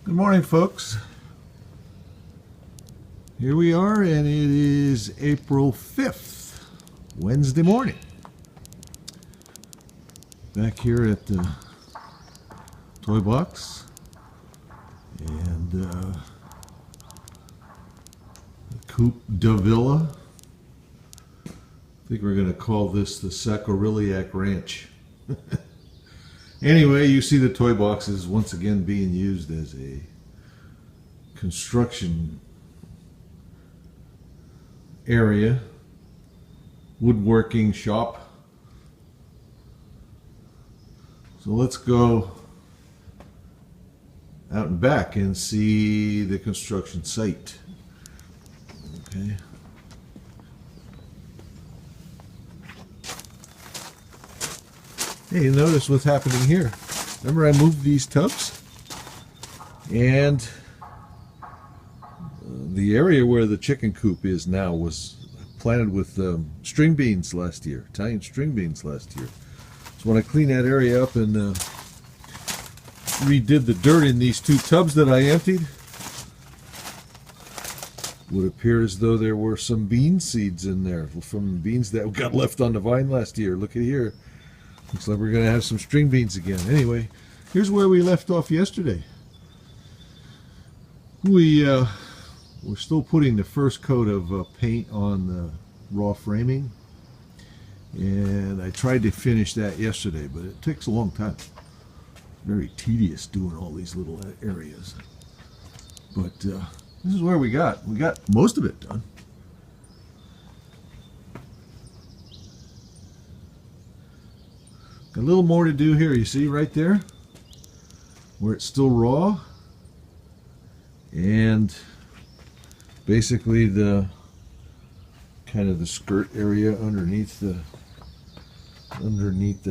Good morning, folks. Here we are, and it is April 5th, Wednesday morning. Back here at the Toy Box, and the Coop de Villa. I think we're going to call this the Sacroiliac Ranch. Anyway, you see the toy boxes once again being used as a construction area, woodworking shop. So let's go out and back and see the construction site. Okay. Hey, you notice what's happening here. Remember I moved these tubs? And the area where the chicken coop is now was planted with string beans last year, Italian string beans last year. So when I cleaned that area up and redid the dirt in these two tubs that I emptied, it would appear as though there were some bean seeds in there from beans that got left on the vine last year. Look at here. Looks like we're going to have some string beans again. Anyway, here's where we left off yesterday. We're still putting the first coat of paint on the raw framing. And I tried to finish that yesterday, but it takes a long time. Very tedious doing all these little areas. But this is where we got most of it done. A little more to do here, you see right there where it's still raw, and basically the kind of the skirt area underneath the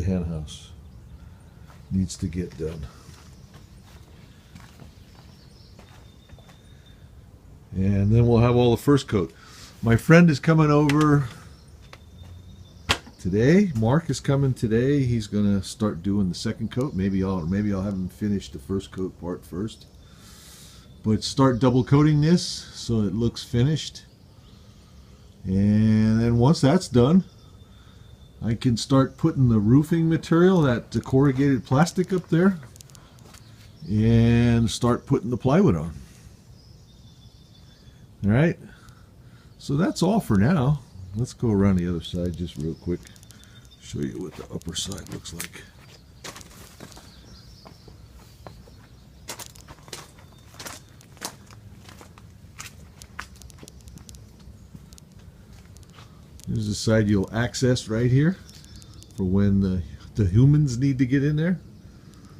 hen house needs to get done. And then we'll have all the first coat. My friend is coming over today. Mark is coming today. He's going to start doing the second coat. Maybe I'll have him finish the first coat part first. But start double coating this so it looks finished. And then once that's done, I can start putting the roofing material, that corrugated plastic up there, and start putting the plywood on. All right. So that's all for now. Let's go around the other side just real quick. Show you what the upper side looks like. Here's the side you'll access right here for when the humans need to get in there.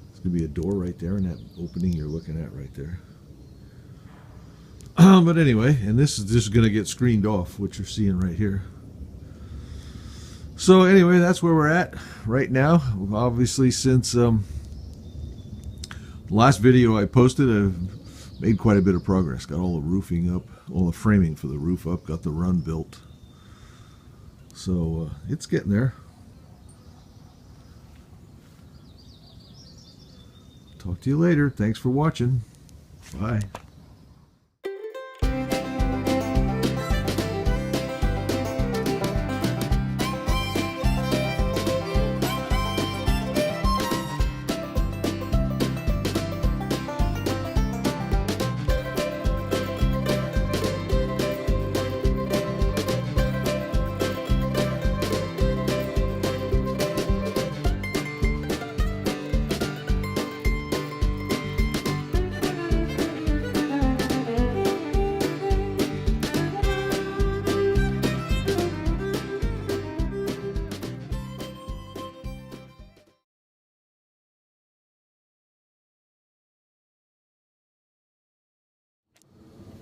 There's going to be a door right there in that opening you're looking at right there. But anyway, and this is just going to get screened off, what you're seeing right here. So anyway, that's where we're at right now. Obviously, since the last video I posted, I've made quite a bit of progress. Got all the roofing up, all the framing for the roof up, got the run built. So it's getting there. Talk to you later. Thanks for watching. Bye.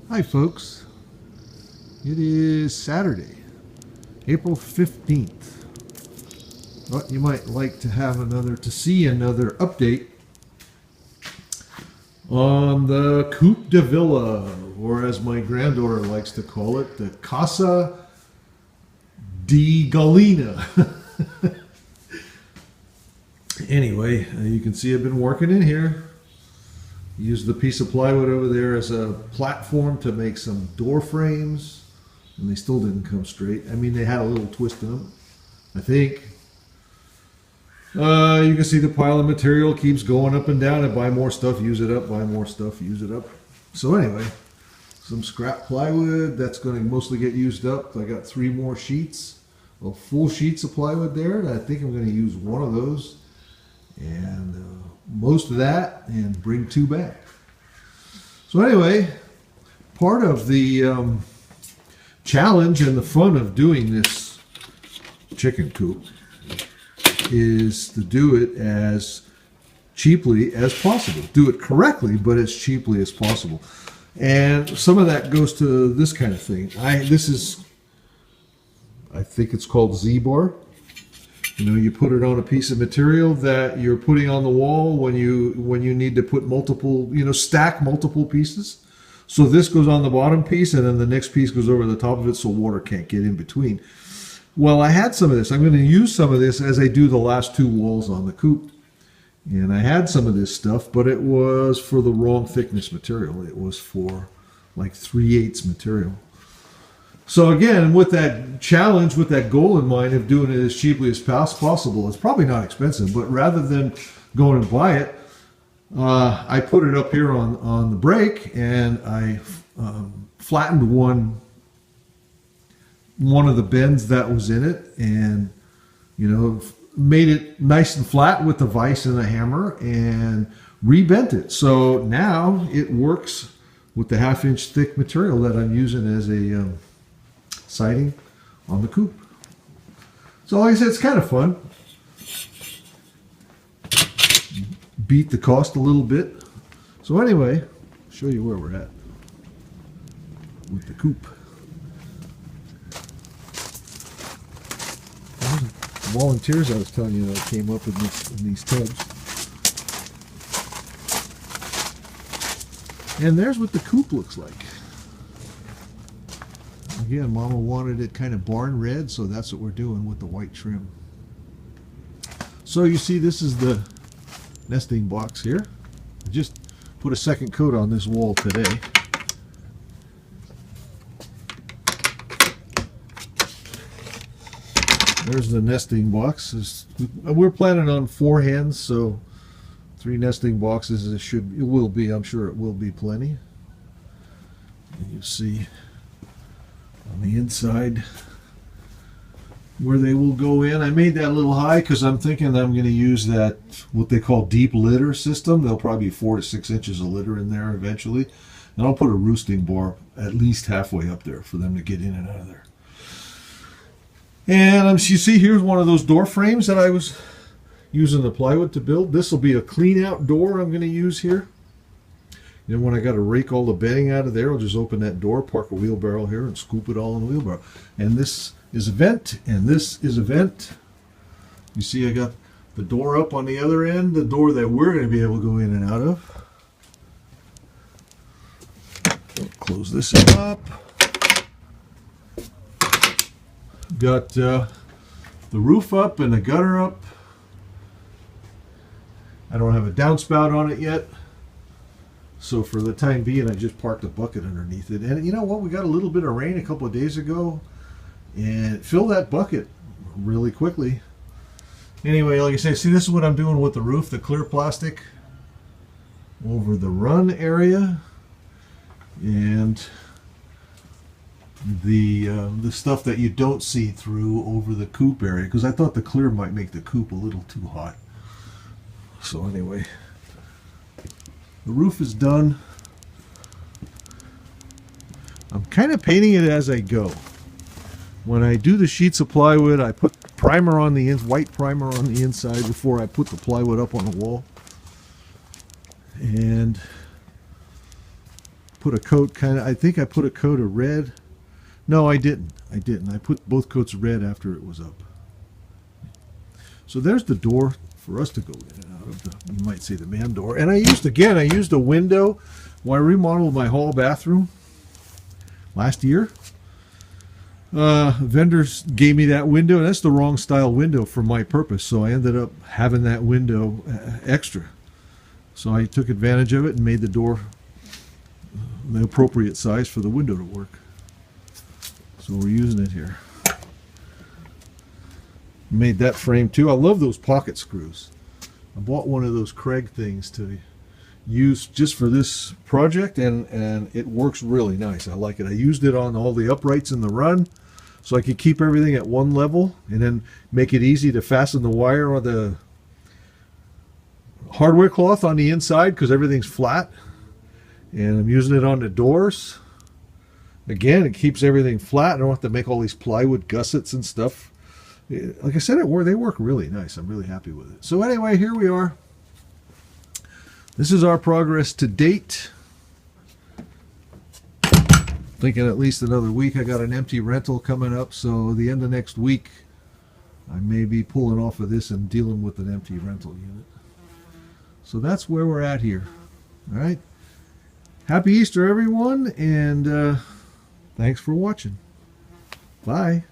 Hi folks, it is Saturday, April 15th. But you might like to see another update on the Coop de Villa, or as my granddaughter likes to call it, the Casa Di Gallina. Anyway, you can see I've been working in here. Used the piece of plywood over there as a platform to make some door frames, and they still didn't come straight. I mean, they had a little twist in them, I think. You can see the pile of material keeps going up and down. I buy more stuff, use it up, buy more stuff, use it up. So anyway, some scrap plywood that's going to mostly get used up. I got 3 more sheets, well, full sheets of plywood there, and I think I'm going to use one of those and most of that and bring 2 back. So anyway, part of the challenge and the fun of doing this chicken coop is to do it as cheaply as possible. Do it correctly, but as cheaply as possible. And some of that goes to this kind of thing. I think it's called Z-bar. You know, you put it on a piece of material that you're putting on the wall when you need to put multiple, stack multiple pieces. So this goes on the bottom piece, and then the next piece goes over the top of it, so water can't get in between. Well, I had some of this. I'm going to use some of this as I do the last 2 walls on the coop. And I had some of this stuff, but it was for the wrong thickness material. It was for like 3/8 material. So again, with that challenge, with that goal in mind of doing it as cheaply as possible, it's probably not expensive, but rather than going and buy it, I put it up here on the brake, and I flattened one of the bends that was in it, and made it nice and flat with the vise and a hammer, and rebent it. So now it works with the 1/2-inch thick material that I'm using as a siding on the coop. So like I said, it's kind of fun. Beat the cost a little bit. So anyway, I'll show you where we're at with the coop. Volunteers I was telling you that came up in these tubs. And there's what the coop looks like. Again, Mama wanted it kind of barn red, so that's what we're doing with the white trim. So you see, this is the nesting box here. I just put a second coat on this wall today. There's the nesting box. We're planning on 4 hens, so 3 nesting boxes. It will be. I'm sure it will be plenty. And you see on the inside where they will go in. I made that a little high because I'm thinking that I'm going to use that what they call deep litter system. There'll probably be 4 to 6 inches of litter in there eventually, and I'll put a roosting bar at least halfway up there for them to get in and out of there. And you see, here's one of those door frames that I was using the plywood to build. This will be a clean out door I'm going to use here. And when I got to rake all the bedding out of there, I'll just open that door, park a wheelbarrow here, and scoop it all in the wheelbarrow. And this is a vent, and this is a vent. You see, I got the door up on the other end, the door that we're going to be able to go in and out of. I'll close this up. Got the roof up and the gutter up. I don't have a downspout on it yet, so for the time being I just parked a bucket underneath it. And you know what, we got a little bit of rain a couple of days ago and it filled that bucket really quickly. Anyway, like I say, see, this is what I'm doing with the roof, the clear plastic over the run area, and the stuff that you don't see through over the coop area, because I thought the clear might make the coop a little too hot. So anyway, the roof is done. I'm kind of painting it as I go. When I do the sheets of plywood, I put primer on the white primer on the inside before I put the plywood up on the wall, and put a coat I think I put a coat of red. No, I didn't. I put both coats of red after it was up. So there's the door for us to go in and out of. You might say the man door. And I used a window when I remodeled my hall bathroom last year. Vendors gave me that window, and that's the wrong style window for my purpose. So I ended up having that window extra. So I took advantage of it and made the door the appropriate size for the window to work. So we're using it here. Made that frame too. I love those pocket screws. I bought one of those Craig things to use just for this project, and it works really nice. I like it. I used it on all the uprights in the run so I could keep everything at one level and then make it easy to fasten the wire on the hardware cloth on the inside because everything's flat. And I'm using it on the doors. Again, it keeps everything flat. I don't have to make all these plywood gussets and stuff. Like I said, they work really nice. I'm really happy with it. So anyway, here we are. This is our progress to date. Thinking at least another week. I got an empty rental coming up, so the end of next week I may be pulling off of this and dealing with an empty rental unit. So that's where we're at here. All right. Happy Easter, everyone, and thanks for watching. Bye.